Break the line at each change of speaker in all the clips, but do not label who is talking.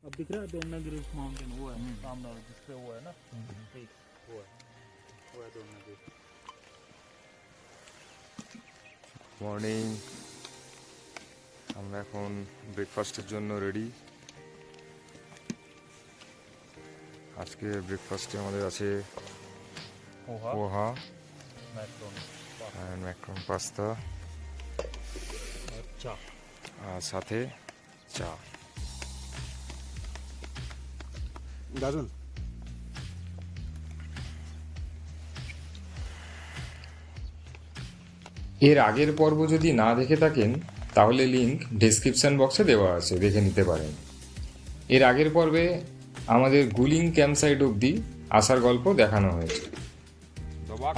अब दिख रहा है दोमनागिरी माउंटेन, वो है सामने जिसपे वो है ना, ठीक वो है दोमनागिरी।
মর্নিং, আমরা এখন ব্রেকফাস্টের জন্য রেডি। আজকে ব্রেকফাস্টে আমাদের আছে পোহা অ্যান্ড ম্যাক্রন পাস্তা
अच्छा
আর সাথে চা।
দারুন।
এর আগের পর্ব যদি না দেখে থাকেন তাহলে লিংক ডেসক্রিপশন বক্সে দেওয়া আছে, দেখে নিতে পারেন। এর আগের পর্বে আমাদের গুলিং ক্যাম্পসাইট অবধি আসার গল্প দেখানো হয়েছে,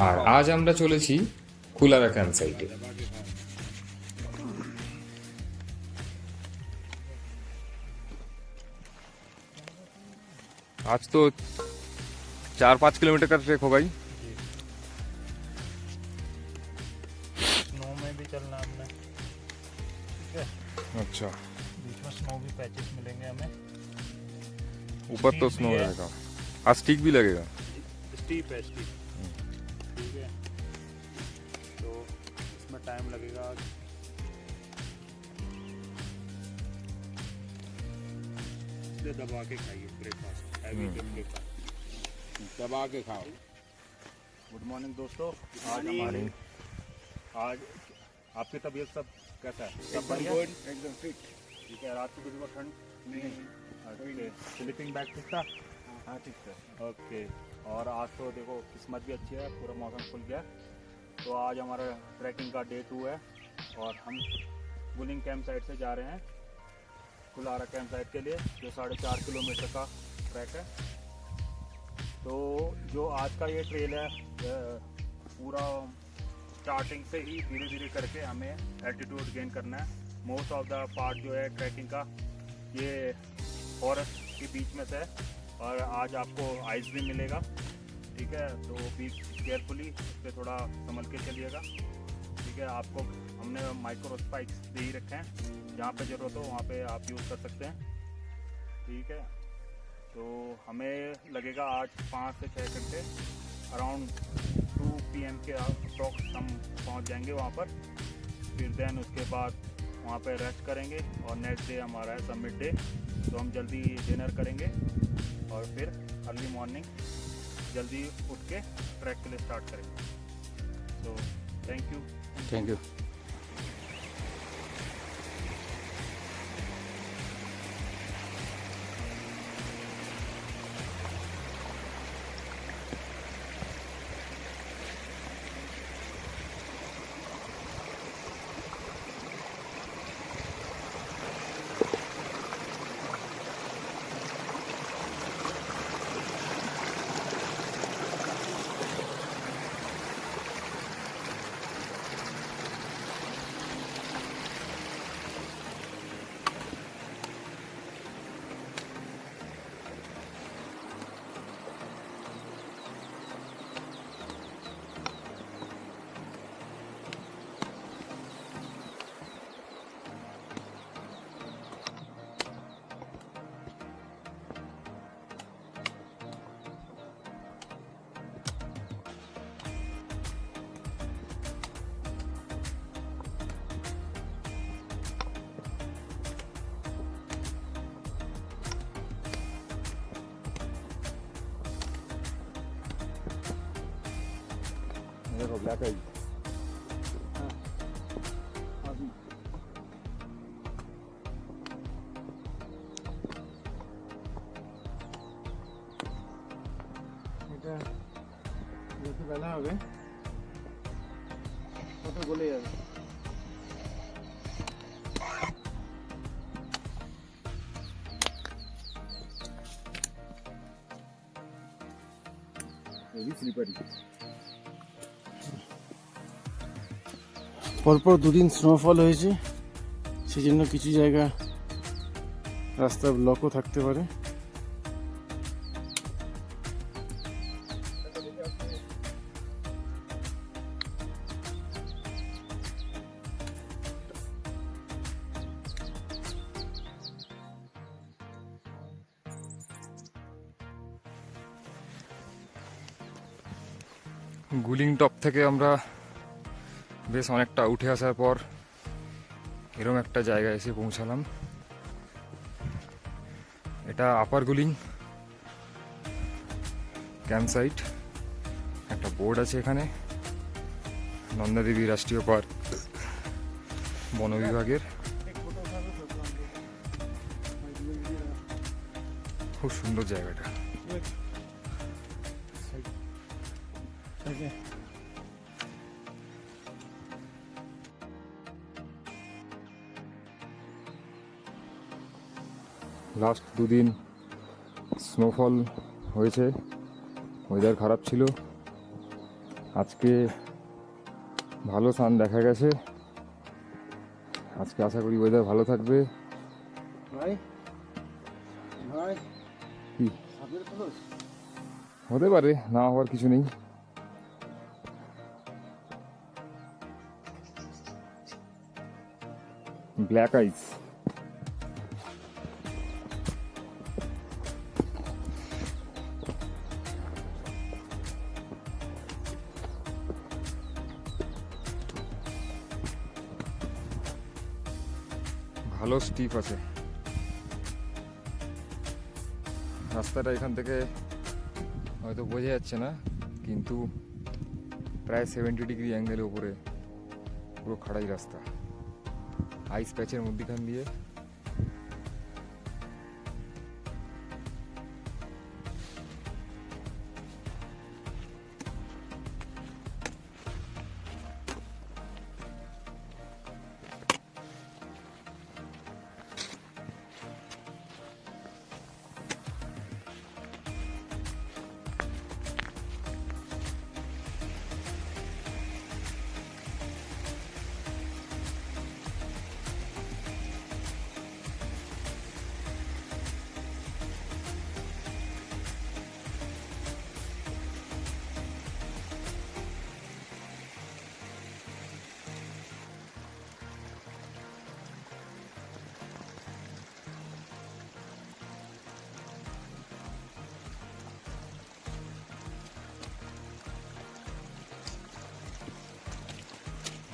আর আজ আমরা চলেছি কুলারা ক্যাম্পসাইটে। आज तो 4-5 किलोमीटर का ट्रैक होगा ही।
स्नो में भी चलना हमने, ठीक है।
अच्छा,
बीच में स्नो भी पैचेस मिलेंगे हमें,
ऊपर तो
स्टीप
स्नो
भी है।
रहेगा, आज स्टिक भी लगेगा।
स्टीप है स्टीप, ठीक है। तो इसमें टाइम लगेगा आज। इसलिए दबा के खाइए ब्रेकफास्ट, हैवी ब्रेकफास्ट
दबा के खाओ।
गुड मॉर्निंग दोस्तों। आज आपकी तबीयत सब कैसा है? सब बढ़िया,
एकदम फिट।
ठीक है। रात को किसी को ठंड नहीं? ओके, स्लीपिंग बैग ठीक था?
हाँ ठीक है।
ओके। और आज तो देखो किस्मत भी अच्छी है, पूरा मौसम खुल गया। तो आज हमारा ट्रैकिंग का डे 2 है और हम गुलिंग कैंप साइट से जा रहे हैं कुलारा कैंप साइट के लिए, जो 4.5 किलोमीटर का ट्रैक है। तो जो आज का ये ट्रेल है, पूरा स्टार्टिंग से ही धीरे धीरे करके हमें एल्टीट्यूड गेन करना है। मोस्ट ऑफ द पार्ट जो है ट्रैकिंग का ये फॉरेस्ट के बीच में से है, और आज आपको आइस भी मिलेगा, ठीक है। तो बी केयरफुली उस पर थोड़ा संभल के चलिएगा, ठीक है। आपको हमने माइक्रो स्पाइक्स दे ही रखे हैं, जहाँ पे ज़रूरत हो वहाँ पे आप यूज़ कर सकते हैं, ठीक है। तो हमें लगेगा आज 5 से 6 घंटे, अराउंड 2 PM के अप्रॉक्स हम पहुँच जाएंगे वहाँ पर। फिर देन उसके बाद वहाँ पे रेस्ट करेंगे, और नेक्स्ट डे हमारा है समिट डे। तो हम जल्दी डिनर करेंगे और फिर अर्ली मॉर्निंग जल्दी उठ के ट्रैक के लिए स्टार्ट करेंगे। तो थैंक यू।
Thank you. देखो ब्लैक है।
এটা বেশি বেলা হবে, কত বলে যাবে।
স্লিপারি।
পরপর দুদিন স্নোফল হয়েছে, সেজন্য কিছু জায়গা রাস্তা ব্লকও থাকতে পারে।
গুলিং টপ থেকে আমরা বেশ অনেকটা উঠে আসার পর এরকম একটা জায়গায় এসে পৌঁছালাম। এটা আপার গুলিং ক্যাম্প সাইট। একটা বোর্ড আছে এখানে, নন্দাদেবী রাষ্ট্রীয় পার্ক বন বিভাগের। খুব সুন্দর জায়গাটা। লাস্ট দুদিন স্নোফল হয়েছে, ওয়েদার খারাপ ছিল। আজকে ভালো সান দেখা গেছে। আজকে আশা করি ওয়েদার ভালো থাকবে।
ভাই ভাই
কি
সাপের খোলস?
হতে পারে, না হওয়ার কিছু নেই। ব্ল্যাক আইস। ভালো স্টিপ আছে রাস্তাটা। এখান থেকে হয়তো বোঝা যাচ্ছে না, কিন্তু প্রায় 70 ডিগ্রি অ্যাঙ্গেলের উপরে পুরো খাড়াই রাস্তা, আইস প্যাচের মধ্যখান দিয়ে।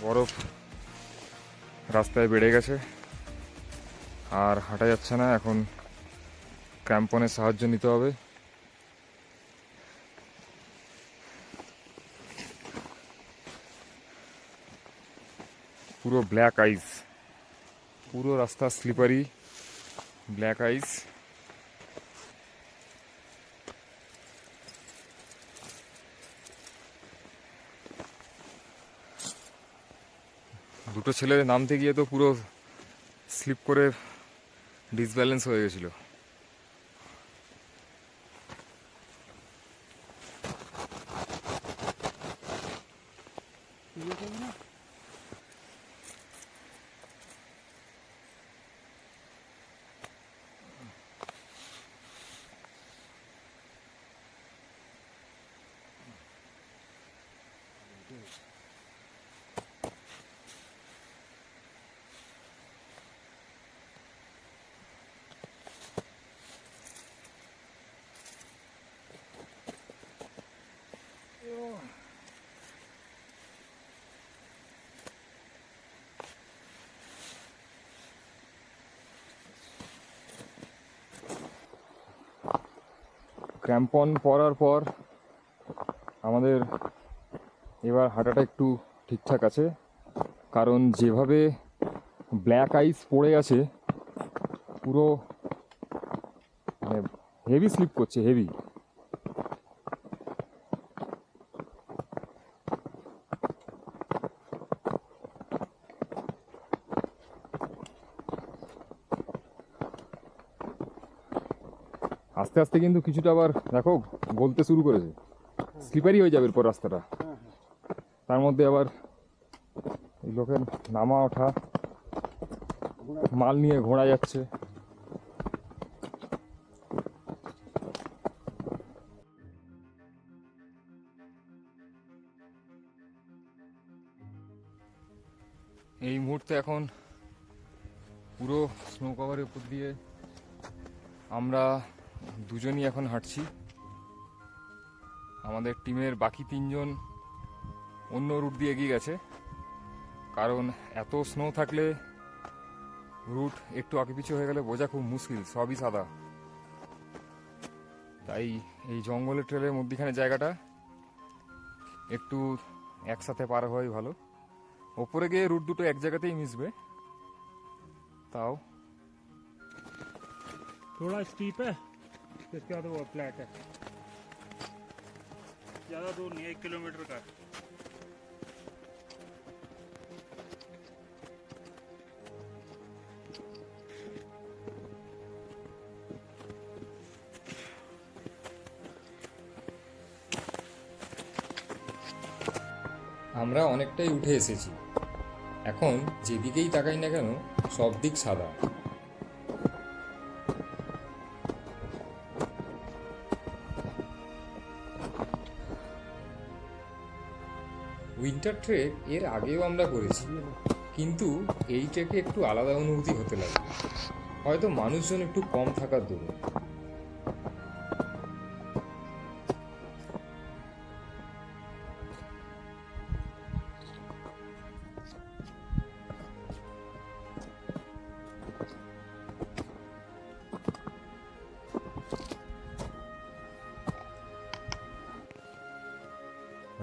বরফ রাস্তায় বেড়ে গেছে, আর হাঁটা যাচ্ছে না। এখন ক্র্যাম্পনের সাহায্য নিতে হবে। পুরো ব্ল্যাক আইস, পুরো রাস্তা স্লিপারি, ব্ল্যাক আইস। দুটো ছেলে নামতে গিয়ে তো পুরো স্লিপ করে ডিসব্যালেন্স হয়ে গেছিল। ক্র্যাম্পন পরার পর আমাদের এবার হাঁটাটা একটু ঠিকঠাক আছে, কারণ যেভাবে ব্ল্যাক আইস পড়ে আছে পুরো মানে হেভি স্লিপ করছে, হেভি। আস্তে আস্তে কিন্তু কিছুটা আবার দেখো গলতে শুরু করেছে, স্লিপারি হয়ে যাবে এরপর রাস্তাটা। তার মধ্যে আবার এই লোকের নামা ওঠা, মাল নিয়ে ঘোড়া যাচ্ছে। এই মুহূর্তে এখন পুরো স্নো কভারের উপর দিয়ে আমরা দুজনই এখন হাঁটছি। আমাদের টিমের বাকি তিনজন অন্য রুট দিয়ে এগিয়ে গেছে, কারণ এত স্নো থাকলে রুট একটু আঁকিপিছু হয়ে গেলে বোঝা খুব মুশকিল, সবই সাদা। তাই এই জঙ্গলের ট্রেলের মধ্যিখানে জায়গাটা একটু একসাথে পার হওয়াই ভালো। ওপরে গিয়ে রুট দুটো এক জায়গাতেই মিশবে, তাও
थोड़ा स्टीप है, इसके बाद वो फ्लैट है, ज़्यादा दूर नहीं है, 1 किलोमीटर का है।
আমরা অনেকটাই উঠে এসেছি। এখন যেদিকেই তাকাই না কেন সব দিক সাদা। উইন্টার ট্রেক এর আগেও আমরা করেছি, কিন্তু এই ট্রেকে একটু আলাদা অনুভূতি হতে লাগে, হয়তো মানুষজন একটু কম থাকার দরুন।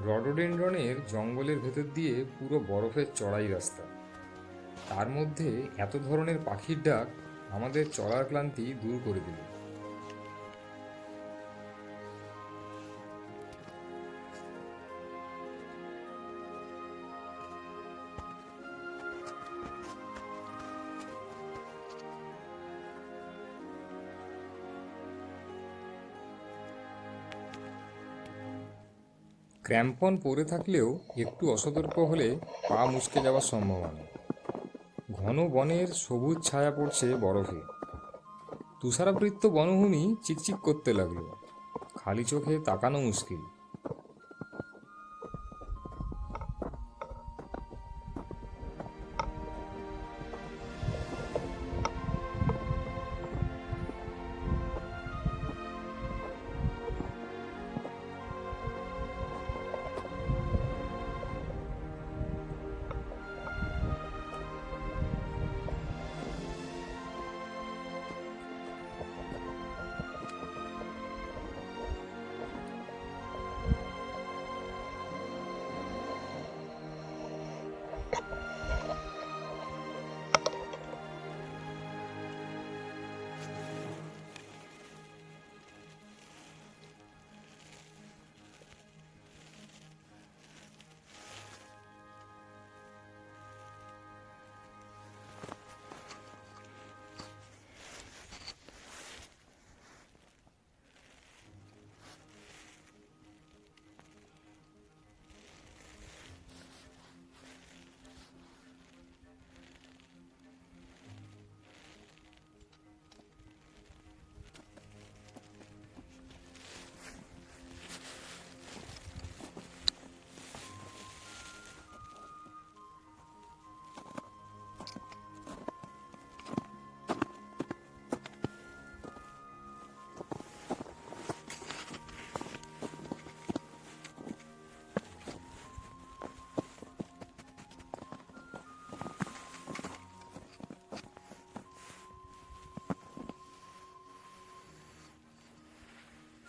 রডোডেনড্রনের জঙ্গলের ভেতর দিয়ে পুরো বরফের চড়াই রাস্তা, তার মধ্যে এত ধরনের পাখির ডাক আমাদের চলার ক্লান্তি দূর করে দিল। ক্র্যাম্পন পরে থাকলেও একটু অসতর্ক হলে পা মুচকে যাওয়ার সম্ভাবনা। ঘন বনের সবুজ ছায়া পড়ছে বরফে, তুষারাবৃত বনভূমি চিকচিক করতে লাগলো, খালি চোখে তাকানো মুশকিল।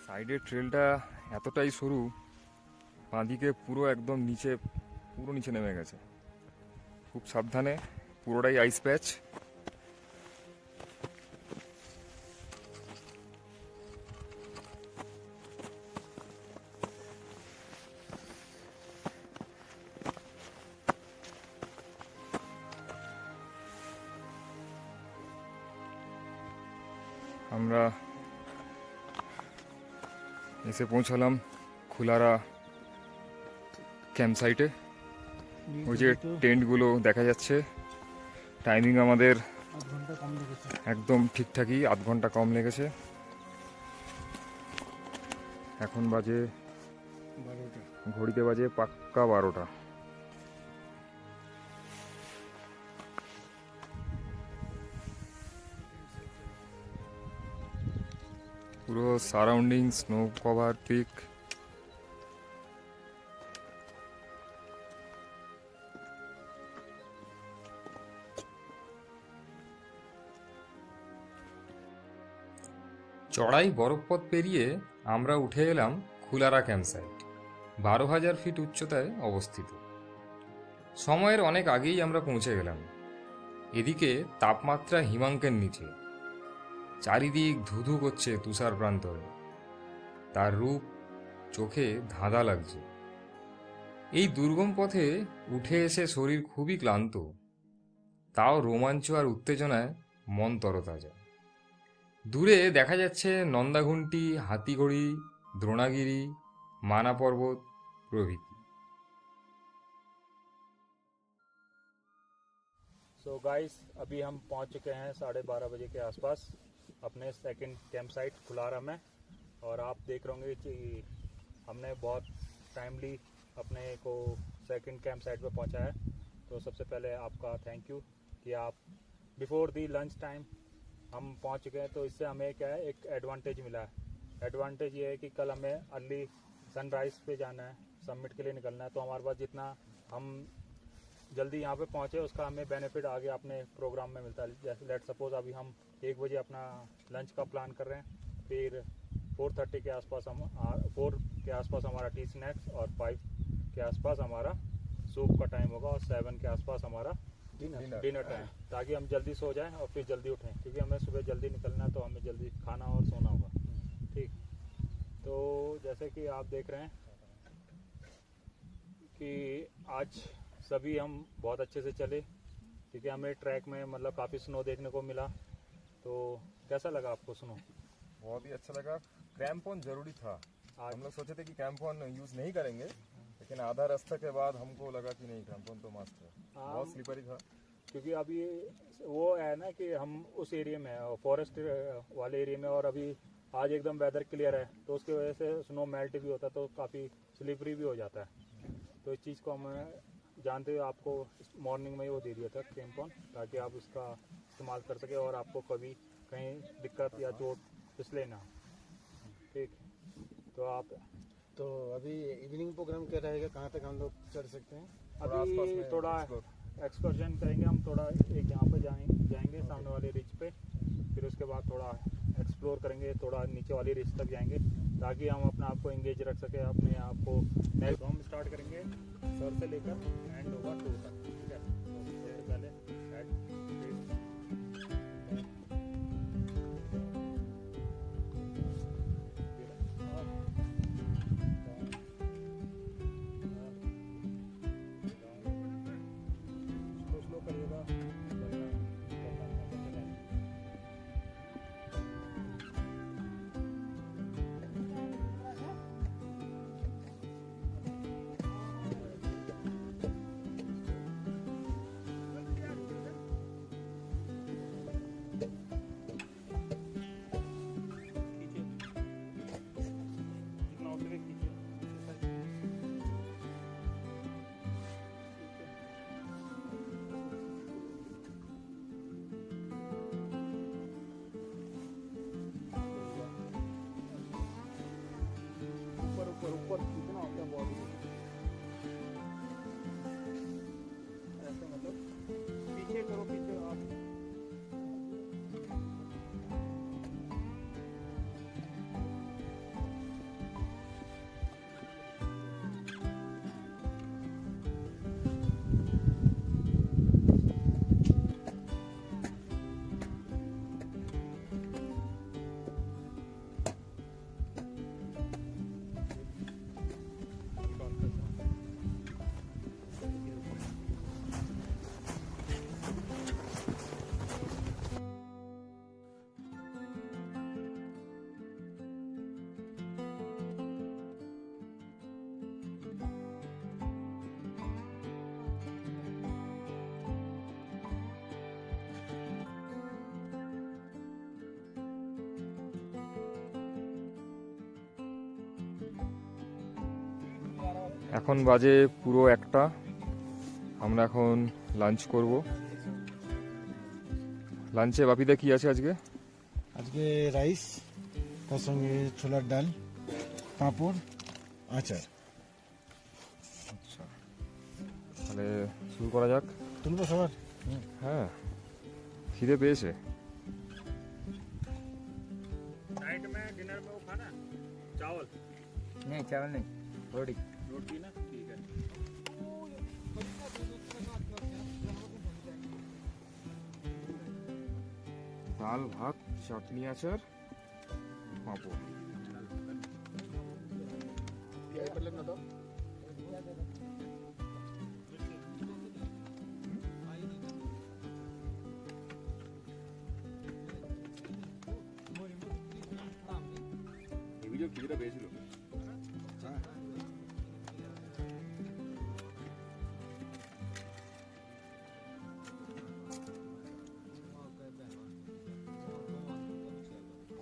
সাইডের ট্রেলটা এতটাই সরু, বাঁদিকে পুরো একদম নিচে, পুরো নিচে নেমে গেছে। খুব সাবধানে, পুরোটাই আইস প্যাচ। আমরা এসে পৌঁছালাম খুলারা ক্যাম্প সাইটে। ওই যে টেন্টগুলো দেখা যাচ্ছে, টাইমিং আমাদের
আধ ঘন্টা কম লেগেছে।
একদম ঠিকঠাকই, আধ ঘন্টা কম লেগেছে। এখন বাজে
12টা।
ঘড়িতে বাজে পাক্কা 12টা। পুরো সারাউন্ডিং স্নো কভার পিক। চড়াই বরফপথ পেরিয়ে আমরা উঠে এলাম খুলারা ক্যাম্পসাইট। 12,000 ফিট উচ্চতায় অবস্থিত। সময়ের অনেক আগেই আমরা পৌঁছে গেলাম। এদিকে তাপমাত্রা হিমাঙ্কের নিচে, চারিদিক ধুধু করছে তুষার প্রান্তরে। তার রূপ চোখে ধাঁধা লাগছে। এই দুর্গম পথে উঠে এসে শরীর খুবই ক্লান্ত, তাও রোমাঞ্চ আর উত্তেজনায় মন তরতাজা। দূরে দেখা যাচ্ছে নন্দাঘুন্টি, হাতিগড়ি, দ্রোণাগিরি, মানা পর্বত প্রভৃতি।
सो गाइस अभी हम पहुंच चुके हैं 12:30 बजे के आसपास अपने सेकंड कैंप साइट खुलारा में। और आप देख रहे होंगे कि हमने बहुत टाइमली अपने को सेकंड कैंप साइट पे पहुंचा है। तो सबसे पहले आपका थैंक यू कि आप बिफोर दी लंच टाइम हम पहुंच चुके हैं। तो इससे हमें क्या है, एक एडवांटेज मिला है। एडवांटेज ये है कि कल हमें अर्ली सनराइज पे जाना है, समिट के लिए निकलना है। तो हमारे पास जितना हम जल्दी यहाँ पे पहुँचे उसका हमें बेनिफिट आगे अपने प्रोग्राम में मिलता है। जैसे लेट सपोज अभी हम 1 बजे अपना लंच का प्लान कर रहे हैं, फिर 4:30 के आसपास हम 4 के आसपास हमारा टी स्नैक्स और 5 के आसपास हमारा सूप का टाइम होगा और 7 के आसपास हमारा डिनर टाइम, ताकि हम जल्दी सो जाएं और फिर जल्दी उठें, क्योंकि हमें सुबह जल्दी निकलना है। तो हमें जल्दी खाना और सोना होगा। ठीक, तो जैसे कि आप देख रहे हैं कि आज सभी हम बहुत अच्छे से चले, क्योंकि हमें ट्रैक में मतलब काफ़ी स्नो देखने को मिला। तो कैसा लगा आपको स्नो?
बहुत ही अच्छा लगा। क्रैम्पॉन जरूरी था।
आज
हम लोग सोचे थे कि क्रैम्पॉन यूज नहीं करेंगे, लेकिन आधा रास्ता के बाद हमको लगा कि नहीं, क्रैम्पॉन तो मस्त है।
हाँ।
बहुत स्लिपरी था।
क्योंकि अभी वो है ना कि हम उस एरिया में हैं, फॉरेस्ट वाले एरिया में, और अभी आज एकदम वेदर क्लियर है, तो उसकी वजह से स्नो मेल्ट भी होता है, तो काफ़ी स्लिपरी भी हो जाता है। तो इस चीज़ को हमें जानते हुए आपको मॉर्निंग में ही वो दे दिया था क्रैम्पॉन, ताकि आप उसका इस्तेमाल कर सके और आपको कभी कहीं दिक्कत या चोट फिसले ना। ठीक, तो आप
तो अभी इवनिंग प्रोग्राम क्या रहेगा, कहाँ तक हम लोग चढ़ सकते हैं?
और आसपास
अभी
में
थोड़ा
explore।
एक्सकर्शन करेंगे हम, थोड़ा एक यहाँ पे जाएंगे सामने वाले रिच पे, फिर उसके बाद थोड़ा एक्सप्लोर करेंगे, थोड़ा नीचे वाली रिच तक जाएंगे, ताकि हम अपने आप को एंगेज रख सके अपने आप को। नेक्स्ट हम स्टार्ट करेंगे सर से लेकर एंड होगा टू तक। ठीक है, तो सबसे पहले हेड, स्लो करिएगा। जितना हो सके कीजिए। ऊपर ऊपर ऊपर कितना होता है बॉडी, ऐसे मतलब पीछे करो, पीछे आप।
এখন বাজে পুরো 1টা। আমরা এখন লাঞ্চ করব। লাঞ্চে বাপিদা কি আছে আজকে?
আজকে রাইস, তার সঙ্গে ছোলার ডাল, পাঁপড়, আচার।
আচ্ছা, তাহলে শুরু করা যাক।
তুলবো সবার?
হ্যাঁ, খিদে পেয়েছে।
नाइट में डिनर में वो खाना चावल
नहीं चावल नहीं रोटी
रोटी ना ठीक है।
दाल भात चटनी अचार पापड़
वीडियो किधर भेज लो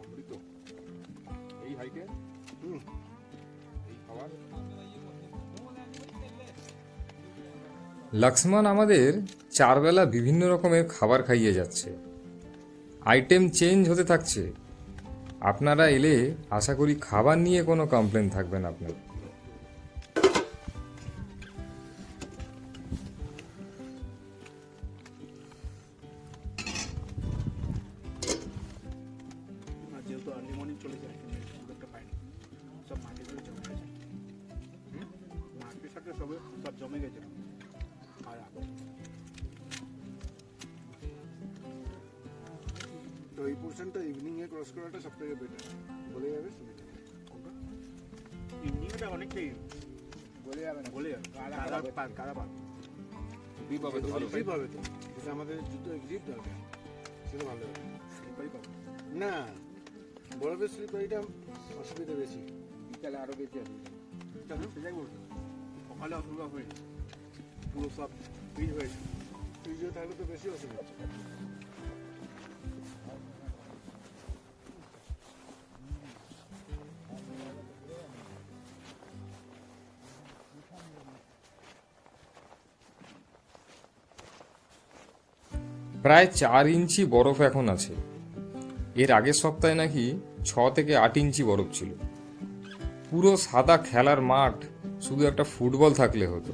অমৃত এই হাইটে এই খাবার
লক্ষ্মণ আমাদের চারবেলা বিভিন্ন রকমের খাবার খাইয়ে যাচ্ছে, আইটেম চেঞ্জ হতে থাকছে। আপনারা এলে আশা করি খাবার নিয়ে কোনো কমপ্লেন থাকবে না আপনার।
যেহেতু আর্লি মর্নিং চলে যায় খুব একটা পাইনি, সব মাটির সাথে জমে গেছে। মাটির সাথে সব জমে গেছে খাওয়া।
তো এই পোর্শনটা ইভিনিং এ ক্রস করাটা সবথেকে বেটার বলে যাবে সুবিধা
ইভিনিংটা অনেকটাই
বলে যাবে না
বলে যাবে কাদা পাত
ডিপ হবে তো ভালো
স্লিপ হবে তো যেটা আমাদের জুতো গ্রিপ দরকার সেটা ভালো হবে
স্লিপারই পাবো।
না বরফের স্লিপারিটা অসুবিধা বেশি
বিকালে আরো বেশি হবে
কেন সেটাই বলতো সকালে অসুবিধা হয়নি, পুরো সব ফ্রিজ হয়েছে।
ফ্রিজে থাকলে তো বেশি অসুবিধা
প্রায় 4 ইঞ্চি বরফ এখন আছে। এর আগের সপ্তাহে নাকি 6 থেকে 8 ইঞ্চি বরফ ছিল। পুরো সাদা খেলার মাঠ, শুধু একটা ফুটবল থাকলে হতো।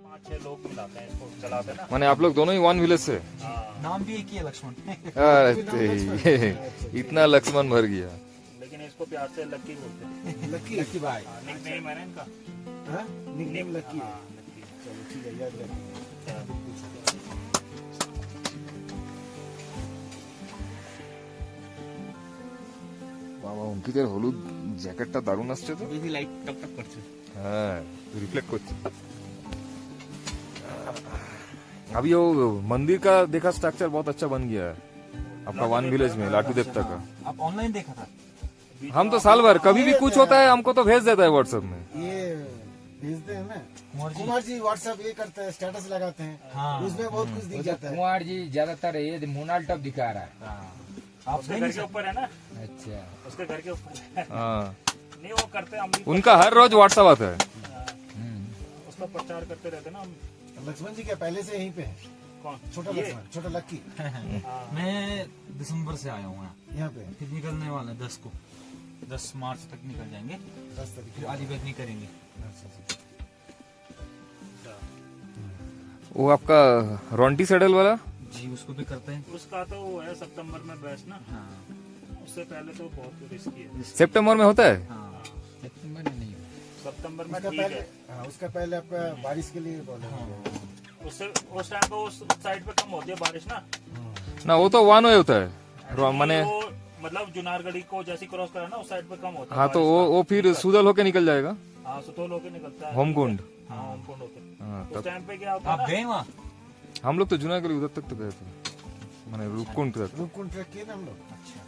पाँच छह लोग मिलाते हैं इसको, चलाते हैं ना।
মানে आप लोग दोनों ही वन विलेज से?
नाम भी एक ही है लक्ष्मण
अरे इतना लक्ष्मण भर गया।
लेकिन इसको प्यार से लक्की बोलते हैं।
लक्की लक्की भाई
निकनेम है ना इनका।
हाँ निकनेम लक्की है
हाँ, लक्की।
चलो ठीक है याद रखेंगे
বাবা অঙ্কিতের হলুদ জ্যাকেটটা দারুণ আসছে তো।
বেশি লাইট টক টক করছে।
হ্যাঁ रिफ्लेक्ट করছে। अभी वो मंदिर का देखा स्ट्रक्चर बहुत अच्छा बन गया है आपका वन विलेज में, लाटू देवता का।
आप ऑनलाइन देखा था?
हम तो साल भर कभी भी कुछ होता है हमको तो भेज देता है व्हाट्सएप में।
ये भेजते हैं ना
कुंवर जी।
कुमार जी व्हाट्सएप ये करते हैं स्टेटस लगाते हैं
हाँ।
उसमें बहुत कुछ दिख जाता है
कुमार जी ज्यादातर ये मोनाल टॉप दिखा रहा है।
आप
उसके
नहीं
घर के ऊपर है ना,
अच्छा
उसके घर के ऊपर है।
हाँ
नहीं वो करते हैं, हम भी
उनका हर रोज व्हाट्सएप आता है।
उसका प्रचार करते रहते हैं ना हम।
लक्ष्मण जी क्या पहले से यहीं पे है
कौन
छोटा
ये?
लक्ष्मण छोटा लक्की
मैं दिसंबर से आया हूँ यहाँ।
यहाँ पे
फिर निकलने वाला है 10 को, 10 मार्च तक निकल जाएंगे,
10 तारीख
फिर आधी बैठनी करेंगे।
वो आपका रोंटी सेडल वाला
जी उसको भी करते हैं।
उसका तो वो है सितंबर में बेस्ट ना,
हाँ
उससे पहले तो बहुत रिस्की है।
सितंबर में होता है?
हाँ
सितंबर में नहीं हुआ।
सितंबर में
उसका
ठीक
पहले
है,
हाँ, उसका पहले आपका बारिश के लिए बोलेंगे।
उससे उस टाइम पे उस साइड पे कम होती है बारिश ना।
ना वो तो वन वे होता है माने।
वो मतलब जुनारगढ़ी को जैसी क्रॉस करा ना उस साइड पे कम होता है
हाँ तो
बारिश का।
वो फिर सुदल होके निकल जाएगा
हाँ सुतोल होके निकलता है
होमकुंड।
हाँ होमकुंड होके।
हाँ
उस
तब
टाइम पे क्या होता है
आप
ना,
गए वहाँ?
हम लोग तो जूनागढ़ उधर तक तो गए थे, माने रुकुंड तक।
रुककुंड ट्रैक किए ना हम लोग।
अच्छा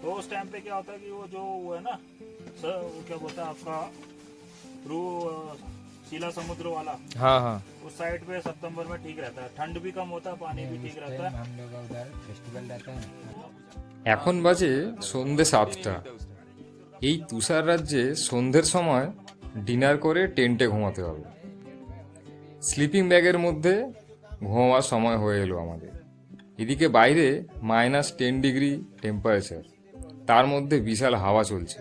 तो उस टाइम पे क्या होता है कि वो जो वो है ना सर, वो क्या बोलता है आपका शीला समुद्र वाला,
हाँ हाँ
उस साइड पे सितंबर में ठीक रहता है, ठंड भी कम होता है, पानी भी ठीक रहता है।
हम लोग का उधर फेस्टिवल रहता है ना।
এখন বাজে সন্ধে 7টা। এই তুষার রাজ্যে সন্ধ্যের সময় ডিনার করে টেন্টে ঘুমাতে হবে। স্লিপিং ব্যাগের মধ্যে ঘুমাবার সময় হয়ে এলো আমাদের। এদিকে বাইরে -10 ডিগ্রি টেম্পারেচার, তার মধ্যে বিশাল হাওয়া চলছে।